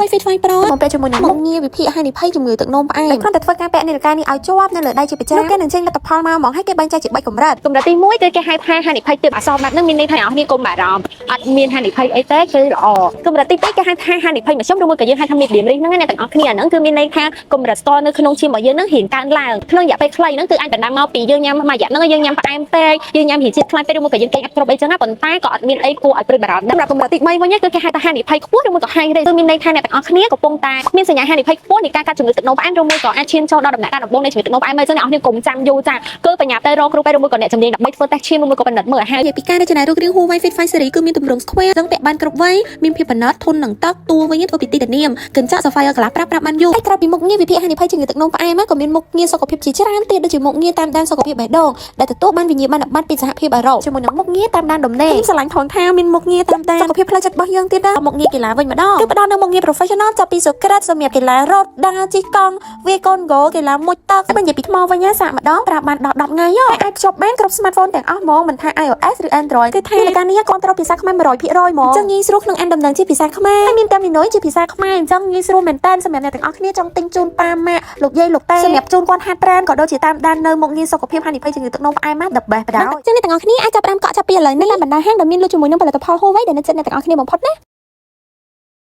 Wi-Fi ไฟ Pro មកពេលជាមួយនឹងមុខងារវិភាគហានិភ័យជំងឺទឹកនោមផ្អែមគ្រាន់តែធ្វើការពាក់នាឡិកានេះឲ្យជាប់នៅលើដៃជាប្រចាំគេនឹងចេញលទ្ធផលមកហ្មងហើយគេបែងចែកជា3កម្រិតទី1គឺគេហៅថាហានិភ័យទើបអសរបែបហ្នឹងមានន័យថាអ្នកនរគ្នាកុំបារម្ភអត់មានហានិភ័យអីទេគឺល្អកម្រិតទី2គេហៅថាហានិភ័យមធ្យមឬមួយក៏យើងហៅថា medium risk ហ្នឹងអ្នកទាំងអស់គ្នាហ្នឹងគឺមានន័យថាកម្រិតស្ទល់នៅក្នុងឈាមរបស់យើងហ្នឹងរៀងកើនឡើងក្នុងរយៈពេលខ្លីហ្នឹងគឺអាចបណ្ដាលមកពីយើងញ៉ាំមួយរយៈហ្នឹងយើងញ៉ាំផ្អែមពេកយើងញ៉ាំរសជាតិខ្លាំងពេកឬមួយក៏យើងកេងអត់គ្រប់អីចឹងណាប៉ុន្តែក៏អត់មានអីគួរឲ្យព្រួយបារម្ភសម្រាប់កម្រិតទី3វិញគឺគេហៅថាហានិភ័យខ្ពស់ឬមួយក៏ high risk គឺមានន័យថាអ្នកទាំងអស់គ្នាកំពុងតែមានសញ្ញាហានិភ័យខ្ពស់នៃការកាត់ជំងឺទឹកនោមផ្អែមឬមួយក៏អាចឈានចូលដល់ដំណាក់កាលដំបូងនៃជំងឺទឹកនោមផ្អែមហើយចឹងអ្នកនរគ្នាកុំចាំយូរចាគឺបញ្ញាទៅរកគ្រូពេទ្យឬមួយក៏អ្នកជំនាញដើម្បីធ្វើតេស្តឈាមឬមួយក៏បណ្ឌិតមើលឲ្យហើយពីការរចនារូបរាង Huawei Fit 5 Series គឺមានទម្រង់ square ដឹងពាក់បានគ្រប់វ័យមានភាពប៉ណត់ធន់នឹងទឹកតួវិញធ្វើពីទីតានីមកញ្ចក់ Sapphire Glass ប្រាប់បានយូរហើយក្រៅពីមុខងារវិភាគហានិភ័យជំងឺទឹកនោមផ្អែមក៏មានមុខងារសុខភាពជាច្រើនទៀតដូចជាមុខងារតាមដានសុខភាពបេះដូងដែលទទួលបានវិញ្ញាបនបត្រពីសហភាពអឺរ៉ុបជាមួយនឹងមុខងារតាមដានដំណេកខ្ញុំស្រឡាញ់ថនថាមានមុខងារតាមដានសុខភាពផ្លូវចិត្តរបស់យើងទៀតមុខងារកីឡាវិញម្ដងគឺផ្ដល់នៅមុខងារ professional ចាប់ពីសុក្រិតសម្រាប់កីឡារត់ដើរជិះកង់វាយកូនហ្គោកីឡាមុជទឹកបើនិយាយពីថ្មវិញសាកម្ដងប្រាប់បានដល់10ថ្ងៃអាចភ្ជាប់បានគ្រប់ smartphone ទាំងអស់ហ្មងមិនថា iOS ឬ Android គឺថាការនេះគ្រប់គ្រងភាសាខ្មែរ 100% ហ្មងអញ្ចឹងងាយស្រួលក្នុងអានដំណឹងជាភាសាខ្មែរហើយមានតែមីនុយជាភាសាខ្មែរអញ្ចឹងងាយស្រួលមែនតើសម្រាប់អ្នកទាំងអស់គ្នាចង់ទិញជូនប៉ាម៉ាក់លោកយាយលោកតាសម្រាប់ជូនគាត់ហាត់ប្រាណក៏ដូចជាតាមដាននៅមុខងារសុខភាពហានិភ័យជំងឺទឹកនោមផ្អែម the best បដ អញ្ចឹងអ្នកទាំងអស់គ្នាអាចចាប់ផ្ដើមកក់ចាប់ពីឥឡូវនេះតាមបណ្ដាហាងដែលមានលក់ជាមួយនឹងផលិតផល Huawei ដែលនៅចិត្តអ្នកទាំងអស់គ្នាបំផុតណា